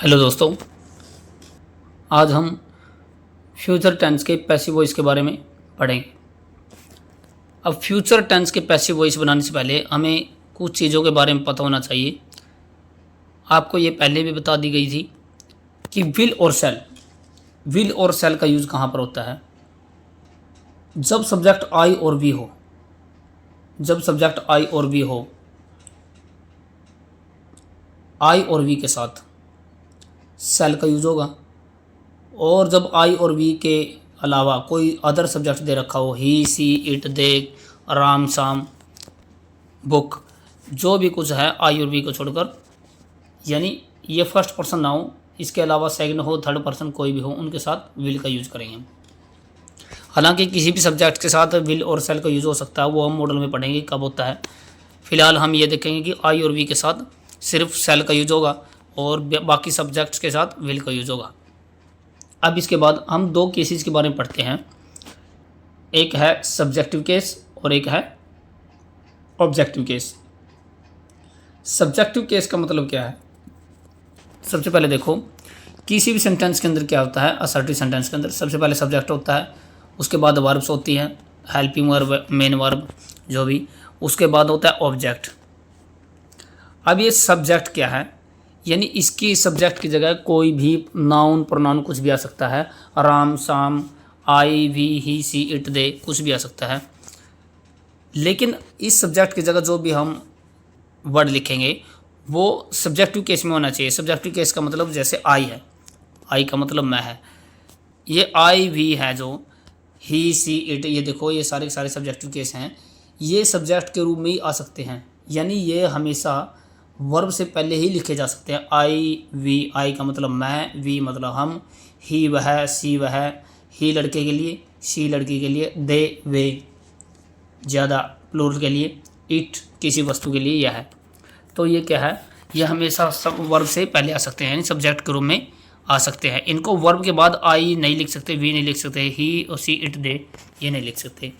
Hello दोस्तों, आज हम फ्यूचर टेंस के पैसिव वॉइस के बारे में पढ़ेंगे। अब फ्यूचर टेंस के पैसिव वॉइस बनाने से पहले हमें कुछ चीज़ों के बारे में पता होना चाहिए। आपको ये पहले भी बता दी गई थी कि विल और शैल का यूज़ कहाँ पर होता है। जब सब्जेक्ट आई और वी हो, आई और वी के साथ शैल का यूज होगा। और जब आई और वी के अलावा कोई अदर सब्जेक्ट दे रखा हो, ही, सी, इट, दे, राम, शाम, बुक, जो भी कुछ है आई और वी को छोड़कर, यानी ये फर्स्ट पर्सन ना हो, इसके अलावा सेकंड हो, थर्ड पर्सन कोई भी हो, उनके साथ विल का यूज़ करेंगे। हालांकि किसी भी सब्जेक्ट के साथ विल और शैल का यूज़ हो सकता है, वो हम मॉडल में पढ़ेंगे कब होता है। फिलहाल हम ये देखेंगे कि आई और वी के साथ सिर्फ शैल का यूज होगा और बाकी सब्जेक्ट्स के साथ विल का यूज होगा। अब इसके बाद हम दो केसेस के बारे में पढ़ते हैं, एक है सब्जेक्टिव केस और एक है ऑब्जेक्टिव केस। सब्जेक्टिव केस का मतलब क्या है? सबसे पहले देखो, किसी भी सेंटेंस के अंदर क्या होता है, असर्टिव सेंटेंस के अंदर सबसे पहले सब्जेक्ट होता है, उसके बाद वर्ब्स होती हैं, हेल्पिंग वर्ब, मेन वर्ब, जो भी, उसके बाद होता है ऑब्जेक्ट। अब ये सब्जेक्ट क्या है, यानी इसकी सब्जेक्ट की जगह कोई भी नाउन, प्रोनाउन कुछ भी आ सकता है। राम, शाम, आई, वी, ही, सी, इट, दे, कुछ भी आ सकता है। लेकिन इस सब्जेक्ट की जगह जो भी हम वर्ड लिखेंगे वो सब्जेक्टिव केस में होना चाहिए। सब्जेक्टिव केस का मतलब जैसे आई है, आई का मतलब मैं है, ये आई वी है, जो ही, सी, इट, ये देखो, ये सारे सारे सब्जेक्टिव केस हैं, ये सब्जेक्ट के रूप में ही आ सकते हैं। यानी ये हमेशा वर्ब से पहले ही लिखे जा सकते हैं। आई वी, आई का मतलब मैं, वी मतलब हम, ही वह, सी वह, ही लड़के के लिए, सी लड़की के लिए, दे वे ज़्यादा प्लूरल के लिए, इट किसी वस्तु के लिए यह है। तो ये क्या है, यह हमेशा सब वर्ब से पहले आ सकते हैं, यानी सब्जेक्ट के रूप में आ सकते हैं। इनको वर्ब के बाद आई नहीं लिख सकते, वी नहीं लिख सकते, ही और सी, इट, दे ये नहीं लिख सकते।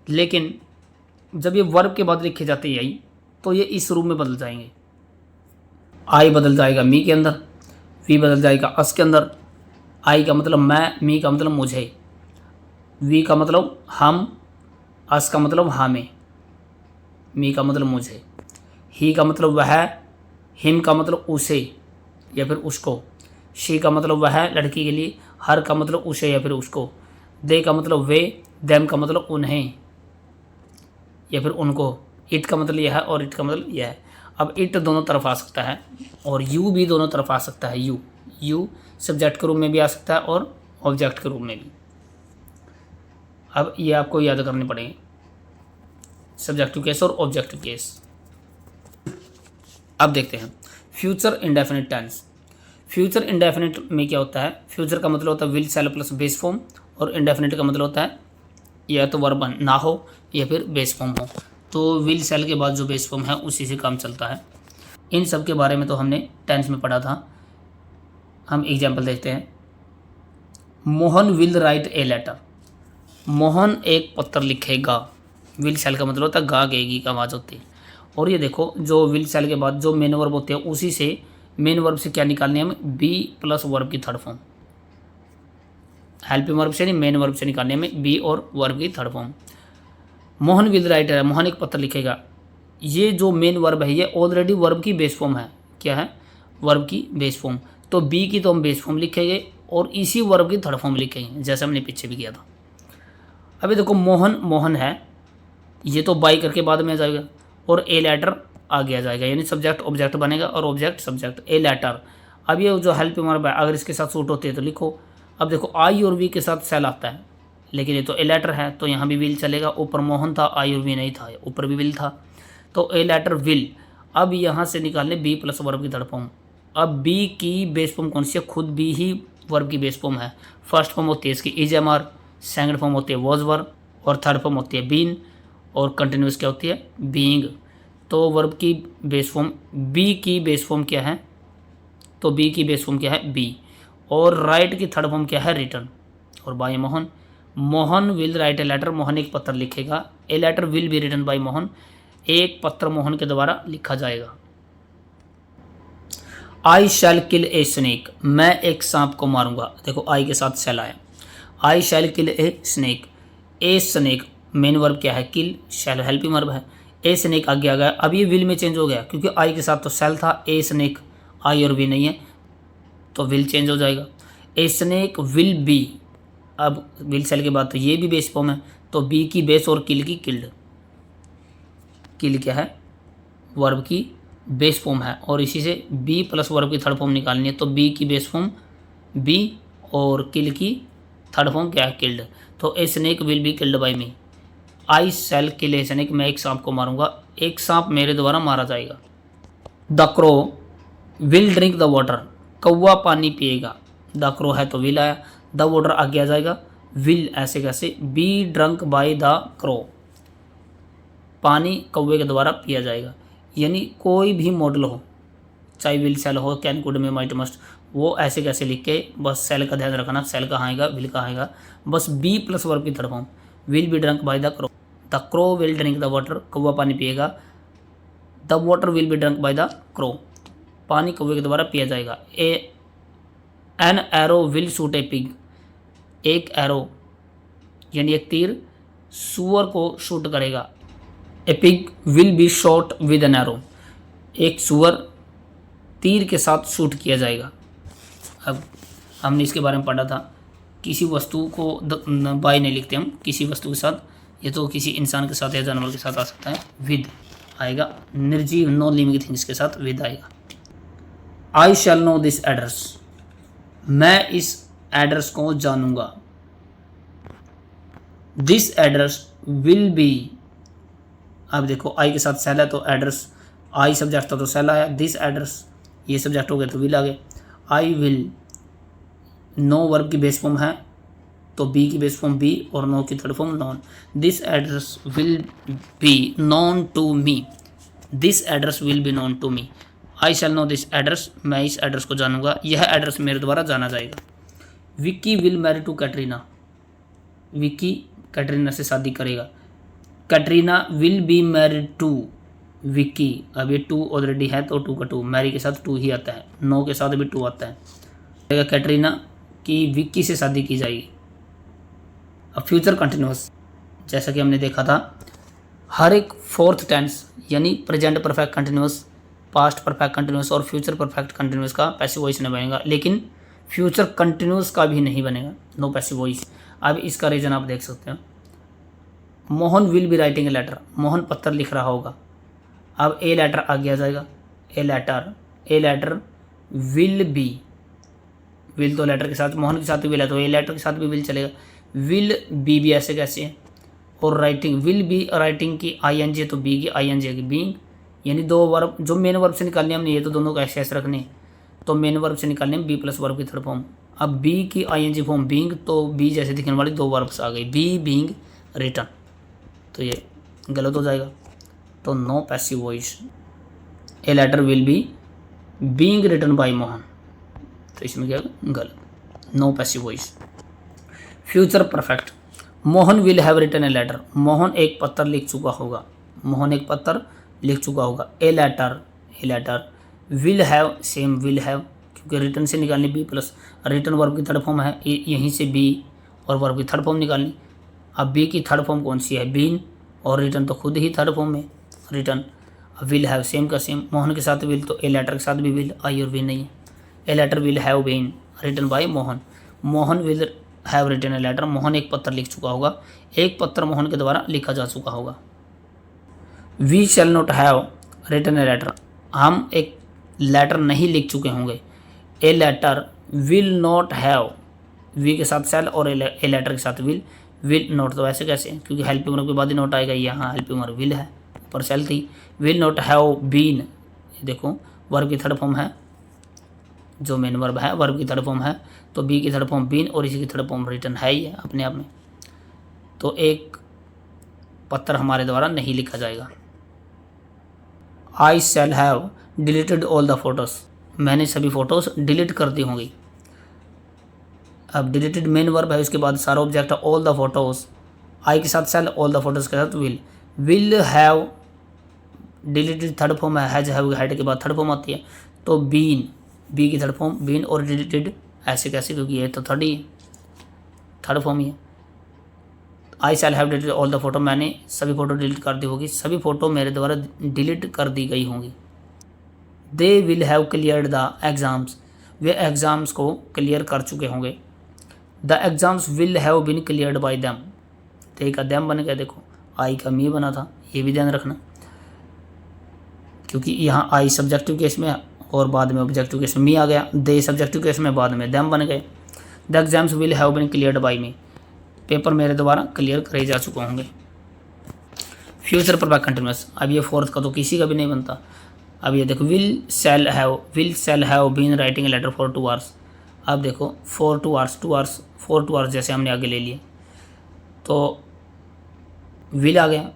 लेकिन जब ये वर्ब के बाद लिखे जाते हैं आई, तो ये इस रूप में बदल जाएंगे। आई बदल जाएगा मी के अंदर, वी बदल जाएगा अस के अंदर। आई का मतलब मैं, मी का मतलब मुझे, वी का मतलब हम, अस का मतलब हमें, मी का मतलब मुझे, ही का मतलब वह, हिम का मतलब उसे या फिर उसको, शी का मतलब वह लड़की के लिए, हर का मतलब उसे या फिर उसको, दे का मतलब वे, देम का मतलब उन्हें या फिर उनको, इट का मतलब यह है और इट का मतलब यह है। अब इट दोनों तरफ आ सकता है और यू भी दोनों तरफ आ सकता है। यू सब्जेक्ट के रूप में भी आ सकता है और ऑब्जेक्ट के रूप में भी। अब ये आपको याद करने पड़ेंगे, सब्जेक्टिव केस और ऑब्जेक्टिव केस। अब देखते हैं future indefinite tense. Future indefinite में क्या होता है, फ्यूचर का मतलब होता है will, shall plus base form, और इंडेफिनिट का मतलब होता है या तो वर्ब ना हो या फिर बेस फॉर्म हो। तो विल शैल के बाद जो बेस फॉर्म है उसी से काम चलता है। इन सब के बारे में तो हमने टेंस में पढ़ा था। हम एग्जाम्पल देखते हैं। Mohan will write a letter. Mohan एक पत्र लिखेगा। विल शैल का मतलब होता है गा, गेगी का आवाज़ होती है। और ये देखो, जो विल शैल के बाद जो मेन वर्ब होते हैं उसी से, मेन वर्ब से क्या निकालनी है हमें, बी प्लस वर्ब की थर्ड फॉर्म। हेल्पिंग वर्ब से नहीं, मेन वर्ब से निकालने में बी और वर्ब की third form. Mohan will writer है, मोहन एक पत्र लिखेगा। ये जो मेन वर्ब है ये ऑलरेडी वर्ब की बेस फॉर्म है। क्या है? वर्ब की बेस फॉर्म। तो बी की तो हम बेस फॉर्म लिखेंगे और इसी वर्ब की थर्ड फॉर्म लिखेंगे, जैसे हमने पीछे भी किया था। अभी देखो, मोहन मोहन है, ये तो बाई करके बाद में आ जाएगा और ए लेटर आगे आ जाएगा, यानी सब्जेक्ट ऑब्जेक्ट बनेगा और ऑब्जेक्ट सब्जेक्ट, ए लेटर। अब ये जो हेल्पिंग वर्ब है अगर इसके साथ सूट होती है तो लिखो। अब देखो, आई और वी के साथ शैल आता है, लेकिन ये तो ए लेटर है तो यहाँ भी विल चलेगा। ऊपर मोहन था, आई और वी नहीं था, ऊपर भी विल था, तो ए लेटर विल। अब यहाँ से निकालने बी प्लस वर्ब की थर्ड फॉर्म। अब बी की बेस फॉर्म कौन सी है? खुद बी ही वर्ब की बेस फॉर्म है। फर्स्ट फॉर्म होती है इसकी is am are, second form होती है वॉज वर्ब, और थर्ड फॉर्म होती है बीन, और कंटिन्यूस क्या होती है? बीइंग। तो वर्ब की बेस फॉर्म, बी की बेस फॉर्म क्या है? तो बी की बेस फॉर्म क्या है? बी। और राइट की थर्ड फॉर्म क्या है? रिटर्न। और by Mohan, Mohan will write a letter, Mohan एक पत्र लिखेगा। A letter will be written by Mohan, एक पत्र मोहन के द्वारा लिखा जाएगा। I shall kill a snake, मैं एक सांप को मारूंगा। देखो आई के साथ शैल आया, I shall kill a snake. A snake main verb क्या है, किल, शैल हेल्पिंग वर्ब है, ए स्नेक आगे आ गया। अब ये विल में चेंज हो गया क्योंकि आई के साथ तो शैल था, ए स्नेक आई और वी नहीं है तो विल चेंज हो जाएगा। ए स्नेक विल बी, अब विल शैल के बाद तो ये भी बेस फॉर्म है तो बी की बेस और किल की किल्ड। किल क्या है, वर्ब की बेस फॉर्म है और इसी से बी प्लस वर्ब की थर्ड फॉर्म निकालनी है तो बी की बेस फॉर्म बी और किल की थर्ड फॉर्म क्या है, किल्ड। तो a snake will be killed by me, I shall kill a snake, मैं एक सांप को मारूंगा, एक सांप मेरे द्वारा मारा जाएगा। The crow will drink the water, कौवा पानी पिएगा। द क्रो है तो विल आया, द वाटर आगे आ जाएगा, विल ऐसे कैसे, B drunk by the crow, पानी कौवे के द्वारा पिया जाएगा। यानी कोई भी मॉडल हो, चाहे विल शैल हो, कैन कुड में माइट मस्ट, वो ऐसे कैसे लिख के बस सेल का ध्यान रखना, सेल कहाँ आएगा, विल कहाँ आएगा, बस बी प्लस वर्ब की third form, will be drunk by the crow, the crow will drink the water, कौवा पानी पिएगा, the water will be drunk by the crow, पानी कौवे के द्वारा पिया जाएगा। An arrow will shoot A pig, एक एरो यानी एक तीर सुअर को शूट करेगा। ए pig will be shot with an arrow, एक सुअर तीर के साथ शूट किया जाएगा। अब हमने इसके बारे में पढ़ा था, किसी वस्तु को बाय नहीं लिखते हम, किसी वस्तु के साथ, ये तो किसी इंसान के साथ या जानवर के साथ आ सकता है, विद आएगा, निर्जीव नॉन लिविंग थिंग्स के साथ विद आएगा। आई शैल नो दिस एड्रेस, मैं इस एड्रेस को जानूंगा। दिस एड्रेस विल बी, अब देखो आई के साथ सेल है तो एड्रेस, आई सब्जेक्ट था तो सेल आया, दिस एड्रेस ये सब्जेक्ट हो गया तो विल आ गया। आई विल, नो वर्ब की बेस फॉर्म है तो बी की बेस फॉर्म बी और नो की third form known. This address will be known to me, this address will be known to me. I shall know this address, मैं इस address को जानूंगा, यह एड्रेस मेरे द्वारा जाना जाएगा। Vicky will marry to Katrina, Vicky Katrina से शादी करेगा। Katrina will be married to Vicky, अब ये टू ऑलरेडी है तो टू का टू, मैरी के साथ टू ही आता है, नो के साथ भी टू आता है। कैटरीना की विक्की से शादी की जाएगी। अब फ्यूचर कंटिन्यूस, जैसा कि हमने देखा था, हर एक फोर्थ टेंस यानी present perfect continuous, past perfect continuous और फ्यूचर परफेक्ट कंटिन्यूस का पैसिव वॉइस नहीं बनेगा, लेकिन फ्यूचर कंटिन्यूस का भी नहीं बनेगा, नो पैसिव वॉइस। अब इसका रीज़न आप देख सकते हैं, Mohan will be writing a letter, Mohan पत्र लिख रहा होगा। अब ए लेटर आ गया जाएगा, a letter will be, will तो लेटर के साथ, मोहन के साथ भी विल है तो ए लेटर के साथ भी विल चलेगा। विल बी भी ऐसे कैसे है, और राइटिंग विल बी राइटिंग की आई एन जी है तो बी की आई एन जी है, बीइंग, यानी दो वर्ब जो मेन वर्ब से निकालने हमने, ये तो दोनों को ऐसे ऐसे रखने, तो मेन वर्ब से निकालने में बी प्लस वर्ब की थर्ड फॉर्म। अब बी की I N G form being, तो बी जैसे दिखने वाली दो वर्ब्स आ गई, बी बीइंग रिटन, तो ये गलत हो जाएगा, तो no passive voice. A letter will be being written by Mohan, तो इसमें क्या गलत, no passive voice. Future perfect, Mohan will have written a letter, Mohan एक पत्र लिख चुका होगा, मोहन एक पत्र लिख चुका होगा। A letter will have, same will have, क्योंकि रिटन से निकालनी बी प्लस, रिटन वर्ब की थर्ड फॉर्म है, यहीं से बी और वर्ब की थर्ड फॉर्म निकालनी। अब बी की थर्ड फॉर्म कौन सी है, बीन, और रिटन तो खुद ही थर्ड फॉर्म में रिटन। विल हैव सेम का सेम, मोहन के साथ विल तो ए लेटर के साथ भी विल, आई और वी नहीं है। A letter will have been written by Mohan, Mohan will have written a letter, Mohan एक पत्र लिख चुका होगा, एक पत्र मोहन के द्वारा लिखा जा चुका होगा। We shall not have written a letter, हम एक लेटर नहीं लिख चुके होंगे। A letter will not have, we के साथ शैल और ए लेटर के साथ विल नॉट, तो ऐसे कैसे, क्योंकि हेल्पिंग वर्ब के बाद ही नॉट आएगा, यहाँ हेल्पिंग वर्ब विल है, ऊपर शैल थी। विल नॉट हैव बीन, देखो वर्ब की थर्ड फॉर्म है, जो मेन वर्ब है वर्ब की थर्ड फॉर्म है, तो बी की थर्ड फॉर्म बीन और इसी की थर्ड फॉर्म रिटन है ही है अपने आप में, तो एक पत्र हमारे द्वारा नहीं लिखा जाएगा। I shall have deleted all the photos, मैंने सभी फ़ोटोज़ डिलीट कर दी होंगी। अब डिलीटेड मेन वर्ब है, उसके बाद सारा ऑब्जेक्ट है ऑल द फोटोज़, आई के साथ शैल, ऑल द फोटोज़ के साथ will have deleted third form है, हैज हैव, हैड के बाद थर्ड फॉर्म आती है, तो बीन बी की थर्ड फॉर्म बीन और डिलीटेड, ऐसे कैसे, क्योंकि ये तो थर्ड ही है, थर्ड फॉर्म ही है। I shall have deleted all the photo, मैंने सभी फ़ोटो डिलीट कर दी होगी, सभी फ़ोटो मेरे द्वारा डिलीट कर दी गई होंगी। They will have cleared the exams, वे एग्ज़ाम्स को क्लियर कर चुके होंगे। The exams will have been cleared by them, they का दैम बन गया, देखो आई का मी बना था, ये भी ध्यान रखना, क्योंकि यहाँ आई सब्जेक्टिव केस में और बाद में ऑब्जेक्टिव केस में मी आ गया, दे सब्जेक्टिव केस में बाद में दैम बन गए। The exams will have been cleared by me, paper मेरे द्वारा क्लियर करे जा चुके होंगे। फ्यूचर परफेक्ट कंटिन्यूअस, अब ये फोर्थ का तो किसी का भी नहीं बनता। अब ये देखो will shall have been writing a letter for 2 hours, अब देखो फॉर 2 hours, 2 hours जैसे हमने आगे ले लिए तो विल आ गया,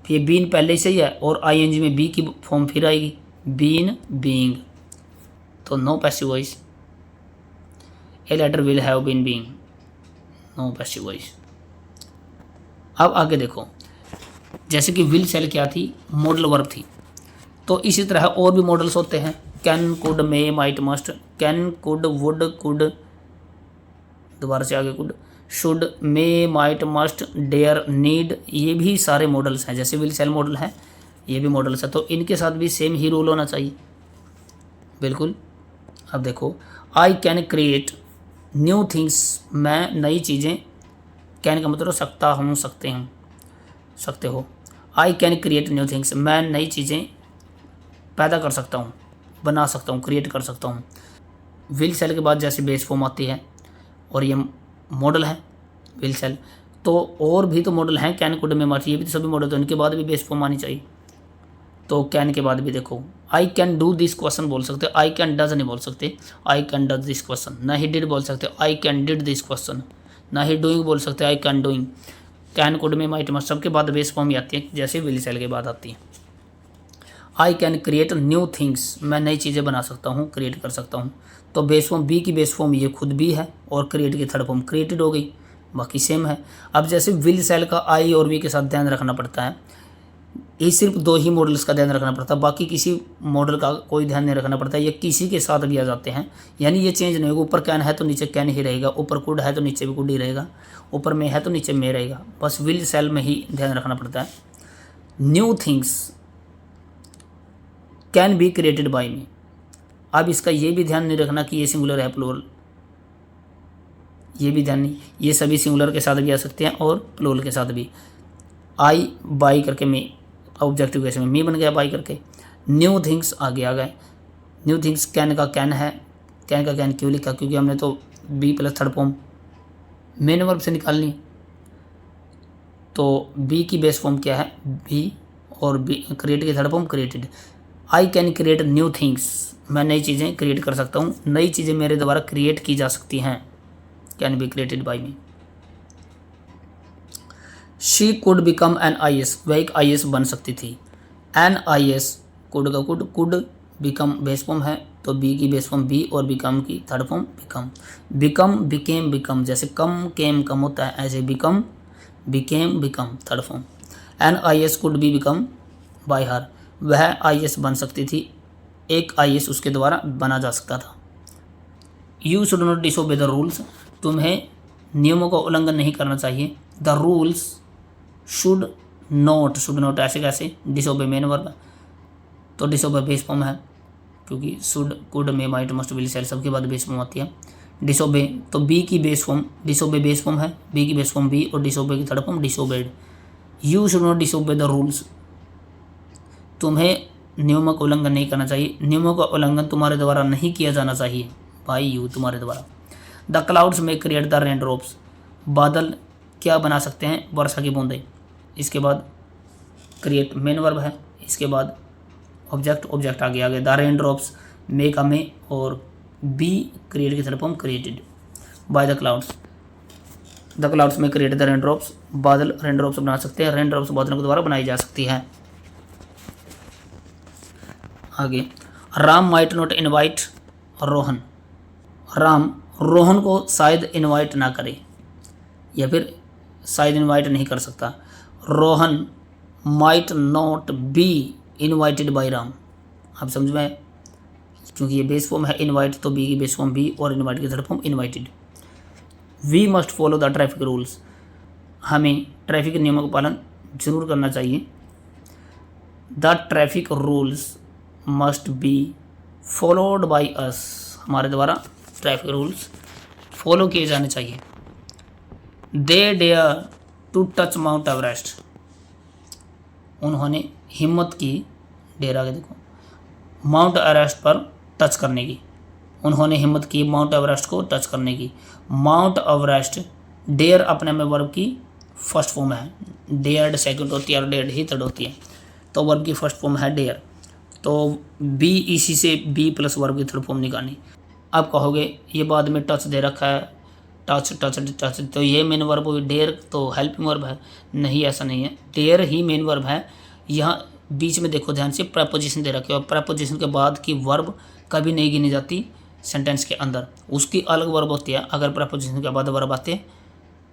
ये बीन पहले से ही है और आईएनजी में बी की फॉर्म फिर आएगी, बीन बीइंग, तो no passive voice, a letter will have been being, no passive voice. अब आगे देखो, जैसे कि विल शैल क्या थी, मॉडल वर्ब थी, तो इसी तरह और भी मॉडल्स होते हैं, can could may might must, can could would could, दोबारा से आगे could, should may might must dare need, ये भी सारे मॉडल्स हैं, जैसे विल शैल मॉडल है ये भी मॉडल्स है, तो इनके साथ भी सेम ही रूल होना चाहिए बिल्कुल। अब देखो I can create new things, मैं नई चीज़ें, कैन का मतलब सकता हूँ, सकते हैं, सकते हो। I can create new things, मैं नई चीज़ें पैदा कर सकता हूँ, बना सकता हूँ, क्रिएट कर सकता हूँ। विल सेल के बाद जैसे बेस फॉर्म आती है और ये मॉडल है विल सेल, तो और भी तो मॉडल हैं, कैन कुड में मस्ट, ये भी तो सभी मॉडल, तो इनके बाद भी बेस फॉर्म आनी चाहिए। तो कैन के बाद भी देखो I can do this question बोल सकते, आई कैन डज नहीं बोल सकते, I can does this question, ना ही डिड बोल सकते, I can did this question, ना ही डूइंग बोल सकते, I can doing. Can could में माइट मस्ट सबके बाद बेस फॉर्म ही आती है, जैसे विल सेल के बाद आती है। I can create new things, मैं नई चीज़ें बना सकता हूँ, क्रिएट कर सकता हूँ। तो बेस फॉर्म बी की बेस फॉर्म ये खुद भी है और क्रिएट की थर्ड फॉर्म क्रिएटेड हो गई, बाकी सेम है। अब जैसे विल सेल का आई और वी के साथ ध्यान रखना पड़ता है, ये सिर्फ 2 ही मॉडल्स का ध्यान रखना पड़ता है, बाकी किसी मॉडल का कोई ध्यान नहीं रखना पड़ता, ये किसी के साथ भी आ जाते हैं, यानी ये चेंज नहीं होगा, ऊपर कैन है तो नीचे कैन ही रहेगा, ऊपर कुड है तो नीचे भी कुड ही रहेगा, ऊपर में है तो नीचे में रहेगा, बस विल सेल में ही ध्यान रखना पड़ता है। New things can be created by me, अब इसका ये भी ध्यान नहीं रखना कि ये सिंगुलर है प्लूरल, ये भी ध्यान नहीं, ये सभी सिंगुलर के साथ भी आ सकते हैं और प्लूरल के साथ भी। आई बाई करके मी, ऑब्जेक्टिव केस में मी बन गया बाई करके। न्यू थिंग्स आगे आ गए, न्यू थिंग्स कैन का कैन है, कैन का कैन क्यों लिखा, क्योंकि हमने तो be plus third form main verb से निकालनी है, तो बी की बेस फॉर्म क्या है बी, और बी क्रिएट की third form created. I can create new things, मैं नई चीज़ें क्रिएट कर सकता हूँ, नई चीज़ें मेरे द्वारा क्रिएट की जा सकती हैं, can be created by me. She could become an IAS, वह एक IAS बन सकती थी। एन IAS कुड का कुड बिकम बेस फॉर्म है, तो बी की बेस फॉर्म बी और बिकम की third form become. Become became become, जैसे कम केम कम होता है, ऐसे become became become third form. An IAS could be become by her, वह IAS बन सकती थी, एक IAS उसके द्वारा बना जा सकता था। You should not disobey the rules, तुम्हें नियमों का उल्लंघन नहीं करना चाहिए। द रूल्स शुड नॉट ऐसे कैसे, डिसोबे मेन वर्ब, तो डिसोबे बेस फॉर्म है, क्योंकि should could may might must will शैल सबके बाद बेस फॉर्म आती है। डिसोबे तो बी की base form, disobey base form है, बी की बेस फॉर्म बी और डिसोबे की third form disobeyed. You should not disobey the rules, तुम्हें नियमों का उल्लंघन नहीं करना चाहिए, नियमों का उल्लंघन तुम्हारे द्वारा नहीं किया जाना चाहिए बाय यू, तुम्हारे द्वारा। द क्लाउड्स में क्रिएट द रेन ड्रॉप्स, बादल क्या बना सकते हैं, वर्षा की बूंदें। इसके बाद क्रिएट मेन वर्ब है, इसके बाद ऑब्जेक्ट आगे द रेन ड्रॉप्स मे का मे और बी क्रिएट की third form created by the clouds. The clouds में क्रिएट द रेन ड्रॉप्स, बादल रेन ड्रॉप्स बना सकते हैं, रेन ड्रॉप्स बादलों के द्वारा बनाई जा सकती है। आगे Ram might not invite Rohan, Ram Rohan को शायद इनवाइट ना करे, या फिर शायद इनवाइट नहीं कर सकता। Rohan might not be invited by Ram, आप समझ में, क्योंकि ये बेस फॉर्म है इनवाइट, तो बी की बेस फॉर्म बी और इनवाइट की third form invited. We must follow the traffic rules, हमें ट्रैफिक नियमों का पालन जरूर करना चाहिए। The traffic rules must be followed by us, हमारे द्वारा ट्रैफिक रूल्स फॉलो किए जाने चाहिए। They dare to touch Mount Everest, उन्होंने हिम्मत की, डेयर आगे देखो, माउंट एवरेस्ट पर टच करने की, उन्होंने हिम्मत की माउंट एवरेस्ट को टच करने की। माउंट एवरेस्ट, डेयर अपने में वर्ब की फर्स्ट फॉर्म है, डेयर्ड सेकंड होती है और डेयर्ड ही थर्ड होती है, तो वर्ब की फर्स्ट फॉर्म है डेयर, तो बी, इसी से बी प्लस वर्ब की थर्ड फॉर्म निकालनी। अब कहोगे ये बाद में टच दे रखा है, टच टच टच, तो ये मेन वर्ब हो, डेयर तो हेल्पिंग वर्ब है। नहीं, ऐसा नहीं है, डेयर ही मेन वर्ब है। यहाँ बीच में देखो ध्यान से प्रेपोजिशन दे रखे, और प्रेपोजिशन के बाद की वर्ब कभी नहीं गिनी जाती सेंटेंस के अंदर, उसकी अलग वर्ब होती है। अगर प्रेपोजिशन के बाद वर्ब आते हैं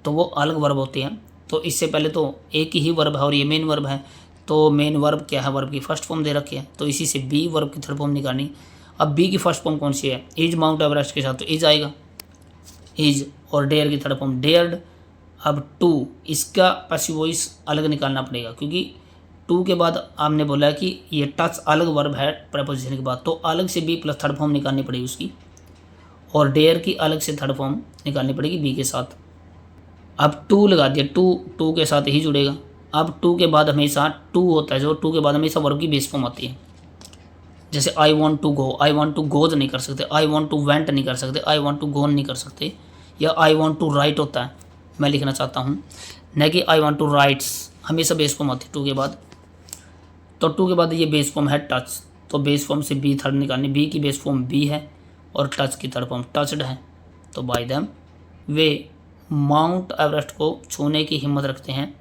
तो वो अलग वर्ब होती है। तो इससे पहले तो एक ही वर्ब है और ये मेन वर्ब है, तो मेन वर्ब क्या है, वर्ब की फर्स्ट फॉर्म दे रखी है, तो इसी से बी वर्ब की थर्ड फॉर्म निकालनी। अब बी की फर्स्ट फॉर्म कौन सी है, इज, माउंट एवरेस्ट के साथ तो इज आएगा, इज, और डेयर की थर्ड फॉर्म डेयर्ड। अब टू, इसका पैसिव वॉइस अलग निकालना पड़ेगा, क्योंकि टू के बाद आपने बोला कि ये टच अलग वर्ब है प्रेपोजिशन के बाद, तो अलग से बी प्लस थर्ड फॉर्म निकालनी पड़ेगी उसकी, और डेयर की अलग से थर्ड फॉर्म निकालनी पड़ेगी बी के साथ। अब टू लगा दिया, टू के साथ ही जुड़ेगा। अब टू के बाद हमेशा टू होता है, जो टू के बाद हमेशा वर्ब की बेस फॉर्म आती है। जैसे I want to go, I want to goes नहीं कर सकते, आई वॉन्ट टू वेंट नहीं कर सकते, आई वॉन्ट टू गोन नहीं कर सकते, या आई वॉन्ट टू राइट होता है, मैं लिखना चाहता हूँ, न कि आई वॉन्ट टू राइट्स, हमेशा बेस फॉर्म आती है टू के बाद। तो टू के बाद ये बेस फॉर्म है टच, तो बेस फॉर्म से बी थर्ड निकालनी, बी की बेस फॉर्म बी है और टच की थर्ड फॉर्म टचड है, तो बाय देम वे माउंट एवरेस्ट को छूने की हिम्मत रखते हैं।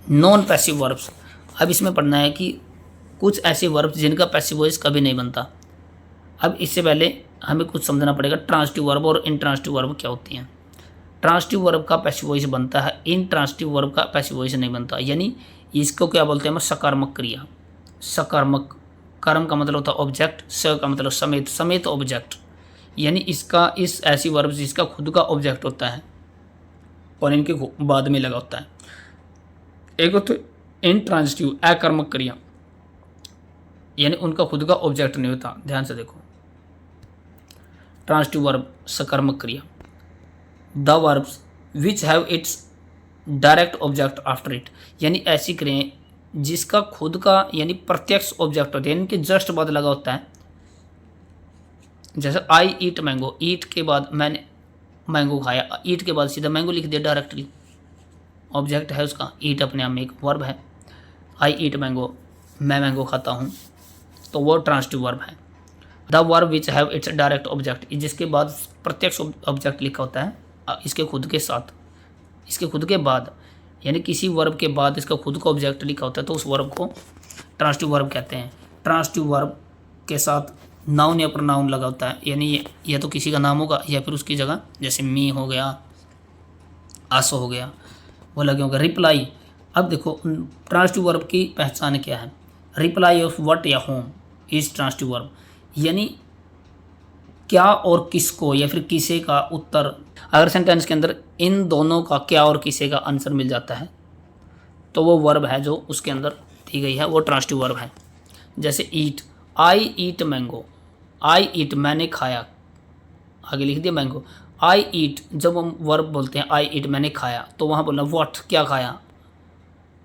नॉन पैसिव वर्ब्स, अब इसमें पढ़ना है कि कुछ ऐसे वर्ब्स जिनका पैसिव वॉइस कभी नहीं बनता। अब इससे पहले हमें कुछ समझना पड़ेगा ट्रांसिटिव वर्ब और इंट्रांसिटिव वर्ब क्या होती हैं। ट्रांसिटिव वर्ब का पैसिव वॉइस बनता है, इंट्रांसिटिव वर्ब का पैसिव वॉइस नहीं बनता, यानी इसको क्या बोलते हैं हम, सकारात्मक क्रिया। सकारात्मक, कर्म का मतलब होता है ऑब्जेक्ट, स का मतलब समेत, समेत ऑब्जेक्ट, यानी इसका, इस ऐसी वर्ब जिसका खुद का ऑब्जेक्ट होता है और इनके बाद में लगा होता है। एक होता है इंट्रांसिटिव, अकर्मक क्रिया, यानी उनका खुद का ऑब्जेक्ट नहीं होता। ध्यान से देखो, ट्रांसिटिव वर्ब सकर्मक क्रिया। The verbs which have it's direct object after it, यानी ऐसी क्रियाएं जिसका खुद का यानी प्रत्यक्ष ऑब्जेक्ट होता है, यानी कि जस्ट बाद लगा होता है। जैसे आई ईट मैंगो, ईट के बाद मैंने मैंगो खाया, ईट के बाद सीधा मैंगो लिख दिया डायरेक्टली, ऑब्जेक्ट है उसका, ईट अपने आप में एक वर्ब है। आई ईट मैंगो, मैं मैंगो खाता हूँ, तो वो ट्रांसिटिव वर्ब है। The verb which have it's direct object, जिसके बाद प्रत्यक्ष ऑब्जेक्ट लिखा होता है इसके खुद के साथ, इसके खुद के बाद, यानी किसी वर्ब के बाद इसका खुद का ऑब्जेक्ट लिखा होता है, तो उस वर्ब को ट्रांसिटिव वर्ब कहते हैं। ट्रांसिटिव वर्ब के साथ नाउन या प्रोनाउन लगा होता है, यानी या तो किसी का नाम होगा या फिर उसकी जगह, जैसे मी हो गया, आसो हो गया, वो लगे होगा। रिप्लाई, अब देखो ट्रांसिटिव वर्ब की पहचान क्या है, रिप्लाई ऑफ व्हाट या होम इज ट्रांसिटिव वर्ब, यानी क्या और किसको या फिर किसे का उत्तर। अगर सेंटेंस के अंदर इन दोनों का, क्या और किसे का आंसर मिल जाता है, तो वो वर्ब है जो उसके अंदर दी गई है, वो ट्रांसिटिव वर्ब है। जैसे ईट, आई ईट मैंगो, आई ईट मैंने खाया, आगे लिख दिया मैंगो। आई ईट, जब हम वर्ब बोलते हैं आई ईट मैंने खाया, तो वहाँ बोलना व्हाट, क्या खाया,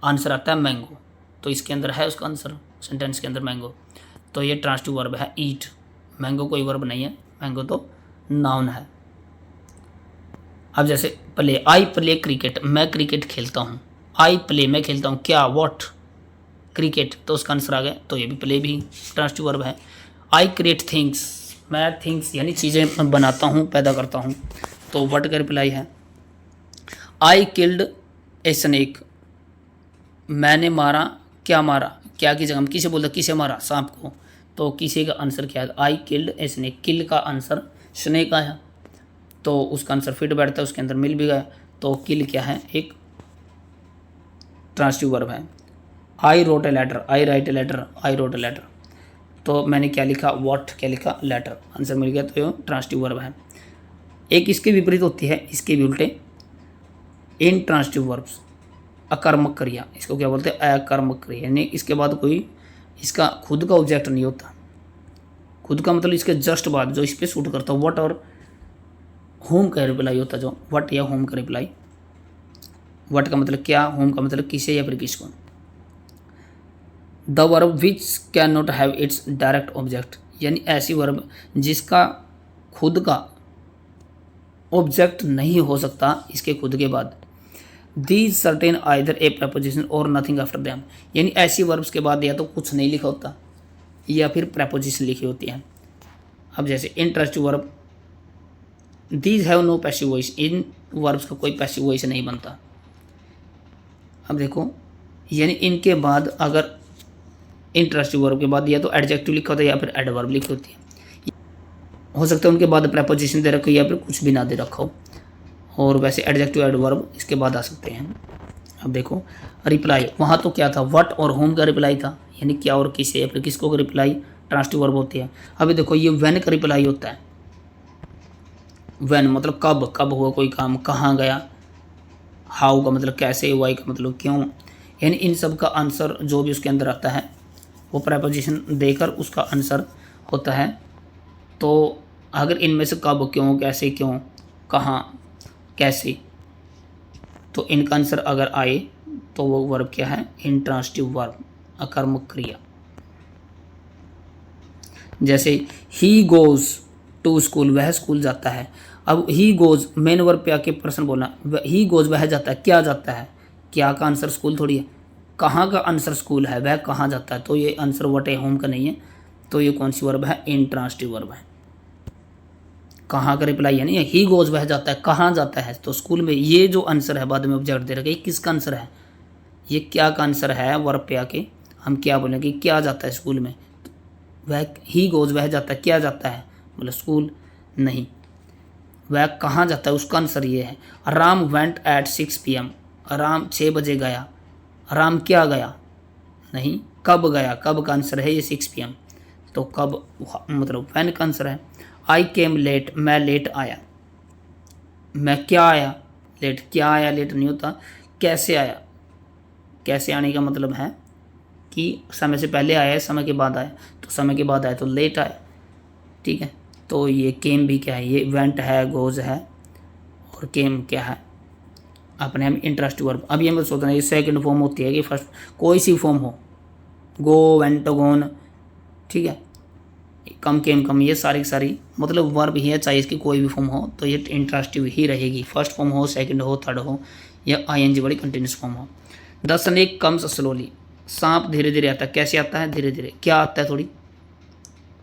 आंसर आता है मैंगो, तो इसके अंदर है उसका आंसर सेंटेंस के अंदर मैंगो, तो ये ट्रांसिटिव वर्ब है ईट। मैंगो कोई वर्ब नहीं है, मैंगो तो नाउन है। अब जैसे प्ले, आई प्ले क्रिकेट, मैं क्रिकेट खेलता हूँ, आई प्ले मैं खेलता हूँ, क्या, व्हाट, क्रिकेट, तो उसका आंसर आ गया, तो ये भी प्ले भी ट्रांसिटिव वर्ब है। आई क्रिएट थिंग्स, मैं थिंग्स यानी चीज़ें बनाता हूँ, पैदा करता हूँ, तो व्हाट का रिप्लाई है। आई किल्ड ए स्नेक, मैंने मारा, क्या मारा, क्या की जगह हम किसे बोलते, किसे मारा, सांप को, तो किसी का आंसर क्या है, आई किल्ड ए स्नेक, किल का आंसर स्नेक आया, तो उसका आंसर फिट बैठता है, उसके अंदर मिल भी गया, तो किल क्या है, एक ट्रांसिटिव वर्ब है। I wrote a letter, I write a letter, I wrote a letter, तो मैंने क्या लिखा, व्हाट, क्या लिखा, लेटर, आंसर मिल गया। तो ये ट्रांसिटिव वर्ब है। एक इसके विपरीत होती है, इसके भी उल्टे, इनट्रांसिटिव वर्ब्स, अकर्मक क्रिया, इसको क्या बोलते हैं, अकर्मक क्रिया, यानी इसके बाद कोई इसका खुद का ऑब्जेक्ट नहीं होता। खुद का मतलब इसके जस्ट बाद जो इस पर शूट करता है, व्हाट और होम का रिप्लाई होता है, जो व्हाट या होम का रिप्लाई। व्हाट का मतलब क्या, होम का मतलब किसे या फिर किसको। The verb which can not have it's direct object, यानी ऐसी वर्ब जिसका खुद का ऑब्जेक्ट नहीं हो सकता इसके खुद के बाद। These certain either A preposition और नथिंग आफ्टर देम, यानी ऐसी वर्ब्स के बाद या तो कुछ नहीं लिखा होता या फिर प्रपोजिशन लिखी होती है। अब जैसे intransitive verb, these have no passive voice, in verbs का कोई पैसिव वॉइस नहीं बनता। अब देखो, यानी इनके बाद अगर इंट्रांसिटिव वर्ब के बाद या तो एडजेक्टिव लिखा होता है या फिर एडवर्ब लिखी होती है। हो सकता है उनके बाद प्रपोजिशन दे रखो या फिर कुछ भी ना दे रखा हो, और वैसे एडजेक्टिव एडवर्ब इसके बाद आ सकते हैं। अब देखो रिप्लाई, वहाँ तो क्या था, व्हाट और होम का रिप्लाई था, यानी क्या और किसे या फिर किसको का रिप्लाई ट्रांसिटिव वर्ब होती है। अभी देखो ये व्हेन का रिप्लाई होता है। व्हेन मतलब कब, कब हुआ कोई काम, कहाँ गया, हाउ का मतलब कैसे, वाई का मतलब क्यों, यानी इन सब का आंसर जो भी उसके अंदर आता है वो प्रपोजिशन देकर उसका आंसर होता है। तो अगर इनमें से कब, क्यों, कैसे, क्यों, कहाँ, कैसे, तो इनका आंसर अगर आए तो वो वर्ब क्या है, इंट्रांसिटिव वर्ब, अकर्मक क्रिया। जैसे ही गोज टू स्कूल, वह स्कूल जाता है। अब ही गोज मेन वर्ब पे आके पर्सन बोलना, ही गोज वह जाता है, क्या जाता है, क्या का आंसर स्कूल थोड़ी है, कहाँ का आंसर स्कूल है, वह कहाँ जाता है, तो ये आंसर व्हाट है, होम का नहीं है। तो ये कौन सी वर्ब है, इंट्रांसिटिव वर्ब है। कहाँ का रिप्लाई है, नहीं, ही गोज वह जाता है, कहाँ जाता है, तो स्कूल में। ये जो आंसर है बाद में ऑब्जेक्ट दे रखा है, किसका आंसर है, ये क्या का आंसर है, वर्ब पे आके हम क्या बोलेंगे, क्या जाता है स्कूल में, वह ही गोज वह जाता है, क्या जाता है, बोले स्कूल नहीं, वह कहाँ जाता है, उसका आंसर ये है। Ram went eight 6 PM, Ram 6 बजे गया, राम क्या गया, नहीं, कब गया, कब का आंसर है ये 6 PM, तो कब मतलब वैन का आंसर है। आई केम लेट, मैं लेट आया, मैं क्या आया, लेट, क्या आया लेट नहीं होता, कैसे आया, कैसे आने का मतलब है कि समय से पहले आया है, समय के बाद आया, तो समय के बाद आया तो लेट आया, ठीक है। तो ये केम भी क्या है, ये वेंट है, गोज है, और केम क्या है, अपने हम इंट्रांसिटिव वर्ब। अब ये मत सोचना ये सेकंड फॉर्म होती है कि फर्स्ट, कोई सी फॉर्म हो, गो, वेंट, गोन, ठीक है, कम, केम, कम, ये सारी सारी मतलब वर्ब ही है, चाहे इसकी कोई भी फॉर्म हो तो ये इंट्रांसिटिव ही रहेगी। फर्स्ट फॉर्म हो, सेकंड हो, थर्ड हो, या ING वाली कंटिन्यूस फॉर्म हो। द स्नेक कम्स स्लोली, सांप धीरे धीरे आता है, कैसे आता है, धीरे धीरे, क्या आता है थोड़ी,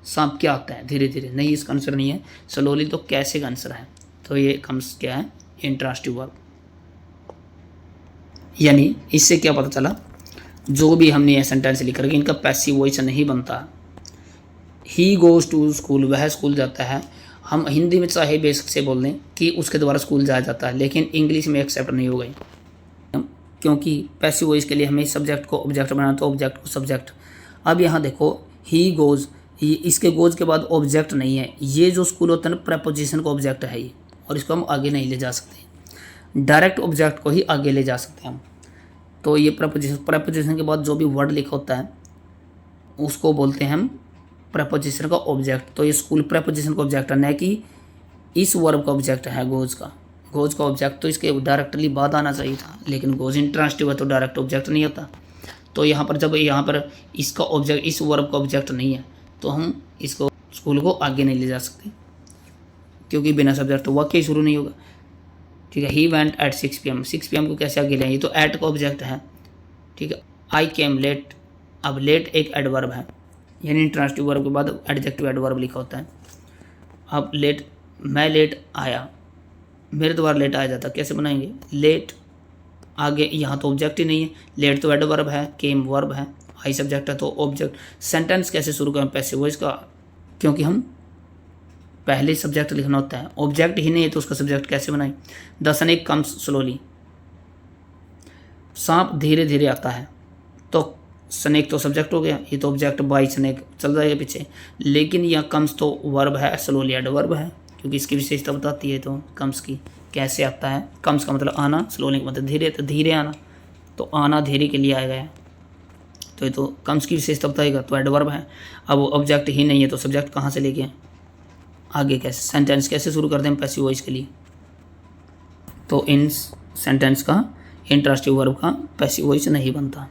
सांप क्या आता है, धीरे धीरे, नहीं इसका आंसर नहीं है, स्लोली तो कैसे का आंसर है, तो ये कम्स क्या है, इंट्रांसिटिव वर्ब। यानी इससे क्या पता चला, जो भी हमने ये सेंटेंस लिख रखे इनका पैसिव वॉइस नहीं बनता। ही गोज टू स्कूल, वह स्कूल जाता है, हम हिंदी में चाहे बेसिक से बोल दें कि उसके द्वारा स्कूल जाया जाता है, लेकिन इंग्लिश में एक्सेप्ट नहीं होगा, क्योंकि पैसिव वॉइस के लिए हमें सब्जेक्ट को ऑब्जेक्ट बनाना, तो ऑब्जेक्ट को सब्जेक्ट। अब यहाँ देखो ही गोज, इसके गोज के बाद ऑब्जेक्ट नहीं है, ये जो स्कूल होता है ना प्रपोजिशन का ऑब्जेक्ट है ये, और इसको हम आगे नहीं ले जा सकते, डायरेक्ट ऑब्जेक्ट को ही आगे ले जा सकते हैं हम। तो ये प्रपोजिशन के बाद जो भी वर्ड लिखा होता है उसको बोलते हैं हम प्रपोजिशन का ऑब्जेक्ट। तो ये स्कूल प्रपोजिशन का ऑब्जेक्ट है, न कि इस वर्ब का ऑब्जेक्ट है गोज का। गोज का ऑब्जेक्ट तो इसके डायरेक्टली बाद आना चाहिए था, लेकिन गोज इंट्रांसिटिव है तो डायरेक्ट ऑब्जेक्ट नहीं होता। तो यहाँ पर जब यहाँ पर इसका ऑब्जेक्ट, इस वर्ब का ऑब्जेक्ट नहीं है, तो हम इसको स्कूल को आगे नहीं ले जा सकते, क्योंकि बिना सब्जेक्ट तो वाक्य शुरू नहीं होगा, ठीक है। He went eight 6 PM, 6 PM को कैसे आगे लेंगे, तो एट का ऑब्जेक्ट है, ठीक है। आई केम लेट, अब लेट एक एडवर्ब है, यानी इंट्रांसिटिव वर्ब के बाद एडजेक्टिव एडवर्ब लिखा होता है। अब लेट, मैं लेट आया, मेरे द्वारा लेट आया जाता, कैसे बनाएंगे, लेट आगे, यहाँ तो ऑब्जेक्ट ही नहीं है, लेट तो एडवर्ब है, केम वर्ब है, आई सब्जेक्ट है, तो ऑब्जेक्ट। सेंटेंस कैसे शुरू करें पैसिव वॉइस का, क्योंकि हम पहले सब्जेक्ट लिखना होता है, ऑब्जेक्ट ही नहीं है तो उसका सब्जेक्ट कैसे बनाएं। द स्नेक कम्स स्लोली, सांप धीरे धीरे आता है, तो स्नेक तो सब्जेक्ट हो गया, ये तो ऑब्जेक्ट बाय स्नेक चल जाएगा पीछे। लेकिन यह कम्स तो वर्ब है, स्लोली एडवर्ब है, क्योंकि इसकी विशेषता बताती है। तो कम्स की कैसे आता है, कम्स का मतलब आना, स्लोली का मतलब धीरे, तो धीरे आना, तो आना धीरे के लिए आएगा। तो ये तो कम्स की विशेषता बताएगा, तो एडवर्ब है। अब ऑब्जेक्ट ही नहीं है तो सब्जेक्ट कहाँ से लेके आगे कैसे सेंटेंस कैसे शुरू करते हैं पैसिव वॉइस के लिए। तो इन सेंटेंस का इंट्रांसिटिव वर्ब का पैसिव वॉइस नहीं बनता।